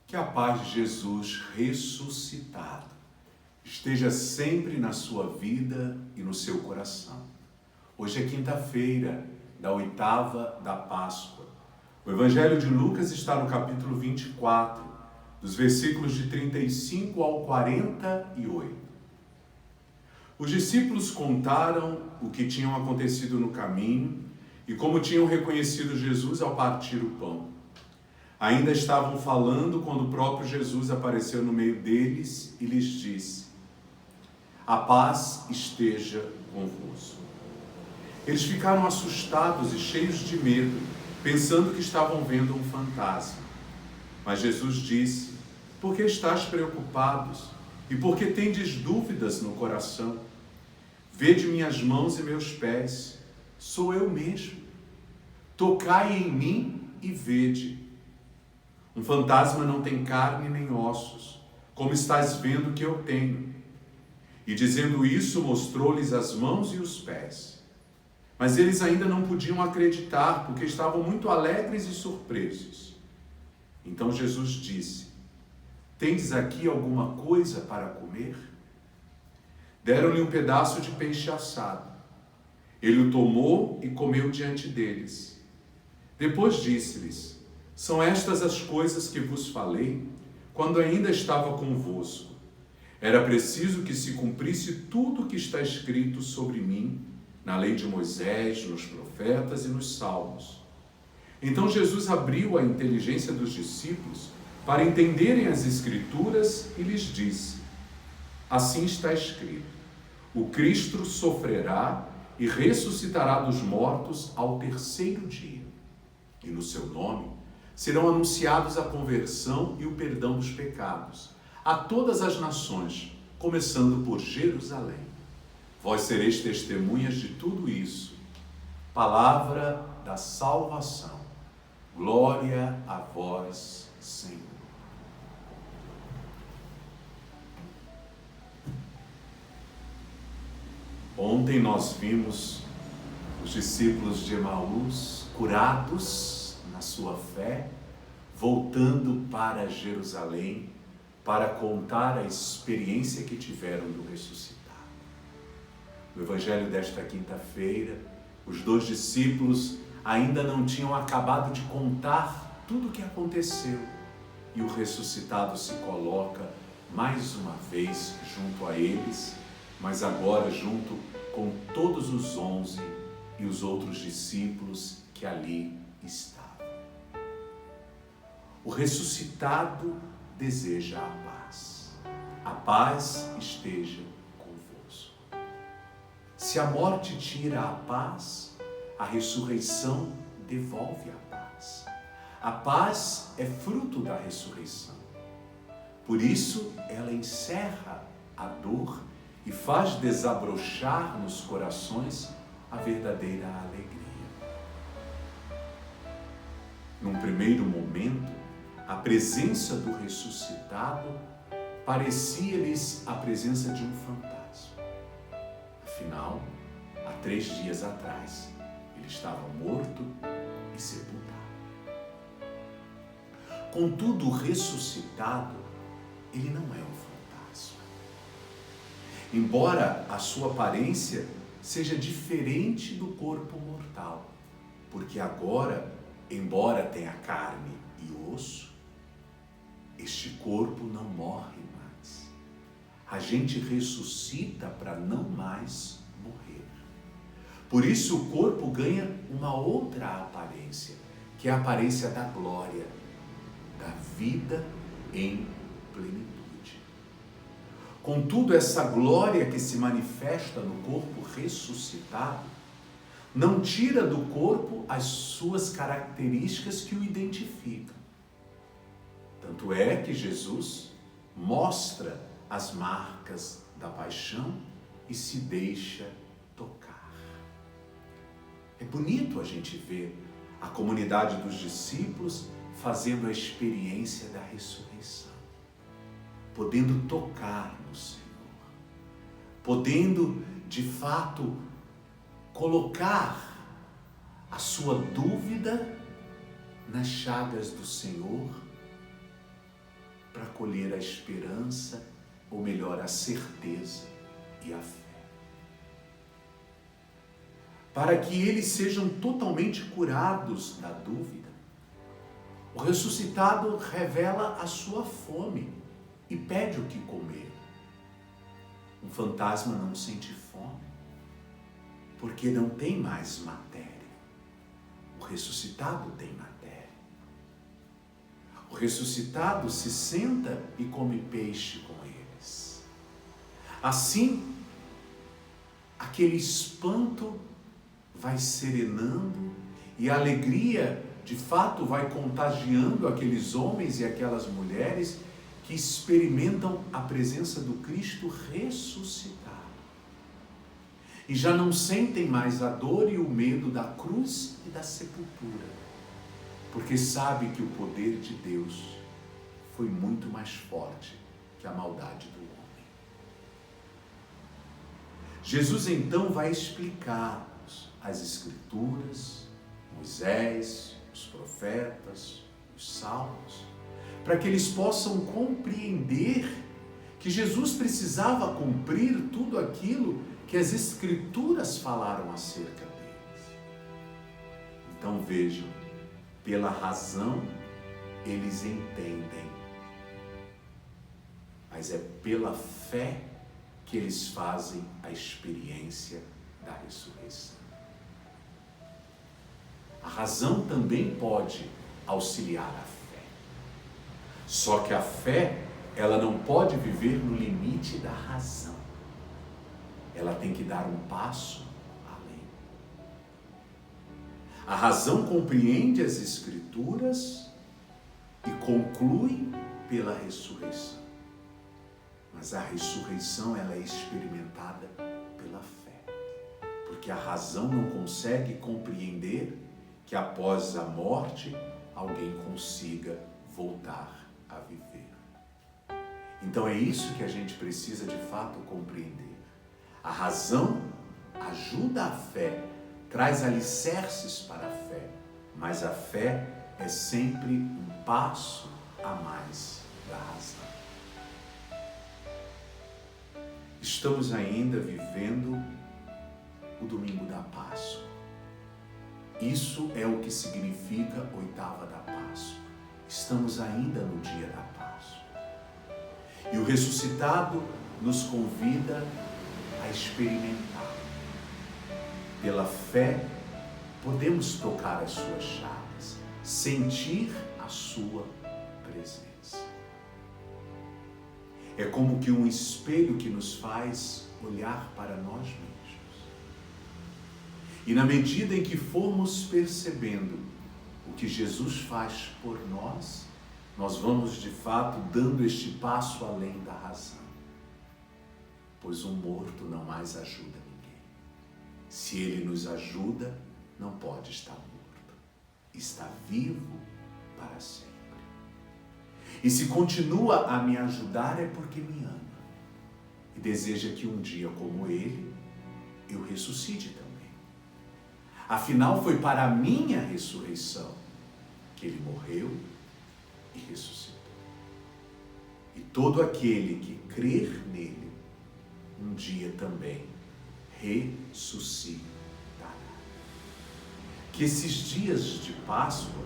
Que a paz de Jesus ressuscitado esteja sempre na sua vida e no seu coração. Hoje é quinta-feira da oitava da Páscoa. O Evangelho de Lucas está no capítulo 24, dos versículos de 35 ao 48. Os discípulos contaram o que tinham acontecido no caminho e como tinham reconhecido Jesus ao partir o pão. Ainda estavam falando quando o próprio Jesus apareceu no meio deles e lhes disse: "A paz esteja convosco." Eles ficaram assustados e cheios de medo, pensando que estavam vendo um fantasma. Mas Jesus disse: "Por que estáis preocupados? E por que tendes dúvidas no coração? Vede minhas mãos e meus pés, sou eu mesmo. Tocai em mim e vede. Um fantasma não tem carne nem ossos, como estás vendo que eu tenho." E dizendo isso, mostrou-lhes as mãos e os pés. Mas eles ainda não podiam acreditar, porque estavam muito alegres e surpresos. Então Jesus disse: "Tendes aqui alguma coisa para comer?" Deram-lhe um pedaço de peixe assado. Ele o tomou e comeu diante deles. Depois disse-lhes: "São estas as coisas que vos falei, quando ainda estava convosco. Era preciso que se cumprisse tudo o que está escrito sobre mim, na lei de Moisés, nos profetas e nos salmos." Então Jesus abriu a inteligência dos discípulos para entenderem as Escrituras e lhes disse: "Assim está escrito: o Cristo sofrerá e ressuscitará dos mortos ao terceiro dia. E no seu nome serão anunciados a conversão e o perdão dos pecados a todas as nações, começando por Jerusalém. Vós sereis testemunhas de tudo isso." Palavra da salvação. Glória a vós, Senhor. Ontem nós vimos os discípulos de Emaús curados na sua fé, voltando para Jerusalém para contar a experiência que tiveram do ressuscitado. No Evangelho desta quinta-feira, os dois discípulos ainda não tinham acabado de contar tudo o que aconteceu e o ressuscitado se coloca mais uma vez junto a eles, mas agora junto com todos os 11 e os outros discípulos que ali estavam. O ressuscitado deseja a paz. A paz esteja convosco. Se a morte tira a paz, a ressurreição devolve a paz. A paz é fruto da ressurreição. Por isso, ela encerra a dor e faz desabrochar nos corações a verdadeira alegria. Num primeiro momento, a presença do ressuscitado parecia-lhes a presença de um fantasma. Afinal, há 3 dias atrás, ele estava morto e sepultado. Contudo, o ressuscitado, ele não é um fantasma. Embora a sua aparência seja diferente do corpo mortal, porque agora, embora tenha carne e osso, este corpo não morre mais. A gente ressuscita para não mais morrer. Por isso o corpo ganha uma outra aparência, que é a aparência da glória, da vida em plenitude. Contudo, essa glória que se manifesta no corpo ressuscitado não tira do corpo as suas características que o identificam. Tanto é que Jesus mostra as marcas da paixão e se deixa tocar. É bonito a gente ver a comunidade dos discípulos fazendo a experiência da ressurreição, podendo tocar no Senhor, podendo, de fato, colocar a sua dúvida nas chagas do Senhor para colher a esperança, ou melhor, a certeza e a fé. Para que eles sejam totalmente curados da dúvida, o ressuscitado revela a sua fome e pede o que comer. Um fantasma não sente fome, porque não tem mais matéria. O ressuscitado tem matéria. O ressuscitado se senta e come peixe com eles. Assim, aquele espanto vai serenando e a alegria, de fato, vai contagiando aqueles homens e aquelas mulheres que experimentam a presença do Cristo ressuscitado. E já não sentem mais a dor e o medo da cruz e da sepultura, porque sabe que o poder de Deus foi muito mais forte que a maldade do homem. Jesus então vai explicar-nos as Escrituras, Moisés, os profetas, os salmos, para que eles possam compreender que Jesus precisava cumprir tudo aquilo que as Escrituras falaram acerca deles. Então vejam, pela razão eles entendem, mas é pela fé que eles fazem a experiência da ressurreição. A razão também pode auxiliar a fé. Só que a fé, ela não pode viver no limite da razão. Ela tem que dar um passo além. A razão compreende as Escrituras e conclui pela ressurreição. Mas a ressurreição, ela é experimentada pela fé. Porque a razão não consegue compreender que após a morte alguém consiga voltar a viver. Então é isso que a gente precisa de fato compreender. A razão ajuda a fé, traz alicerces para a fé, mas a fé é sempre um passo a mais da razão. Estamos ainda vivendo o domingo da Páscoa. Isso é o que significa oitava da Páscoa. Estamos ainda no dia da Páscoa. E o ressuscitado nos convida a experimentar. Pela fé, podemos tocar as suas chagas, sentir a sua presença. É como que um espelho que nos faz olhar para nós mesmos. E na medida em que formos percebendo o que Jesus faz por nós, nós vamos de fato dando este passo além da razão. Pois um morto não mais ajuda ninguém. Se ele nos ajuda, não pode estar morto. Está vivo para sempre. E se continua a me ajudar é porque me ama. E deseja que um dia como ele, eu ressuscite também. Afinal, foi para a minha ressurreição que ele morreu e ressuscitou. E todo aquele que crer nele, um dia também ressuscitará. Que esses dias de Páscoa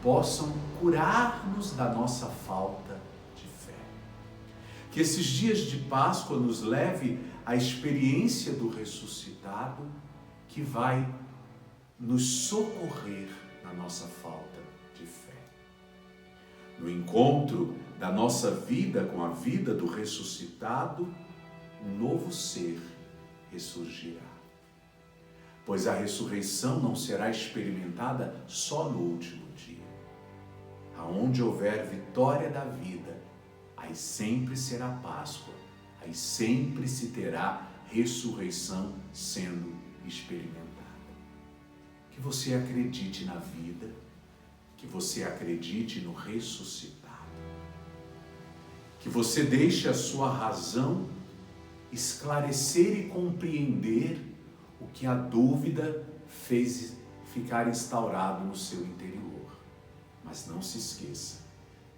possam curar-nos da nossa falta de fé. Que esses dias de Páscoa nos leve à experiência do ressuscitado que vai nos socorrer na nossa falta de fé. No encontro da nossa vida com a vida do ressuscitado, um novo ser ressurgirá. Pois a ressurreição não será experimentada só no último dia. Aonde houver vitória da vida, aí sempre será Páscoa, aí sempre se terá ressurreição sendo experimentada. Que você acredite na vida, que você acredite no ressuscitado. Que você deixe a sua razão esclarecer e compreender o que a dúvida fez ficar instaurado no seu interior. Mas não se esqueça,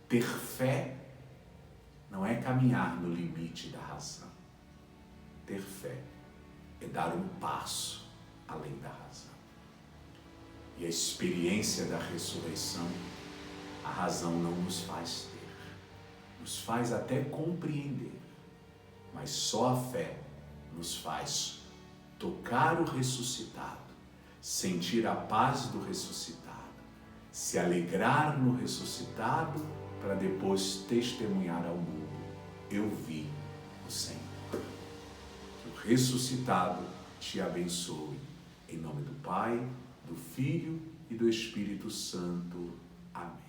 ter fé não é caminhar no limite da razão. Ter fé é dar um passo além da razão. E a experiência da ressurreição, a razão não nos faz ter, nos faz até compreender, mas só a fé nos faz tocar o ressuscitado, sentir a paz do ressuscitado, se alegrar no ressuscitado, para depois testemunhar ao mundo: eu vi o Senhor. Que o ressuscitado te abençoe. Em nome do Pai, do Filho e do Espírito Santo. Amém.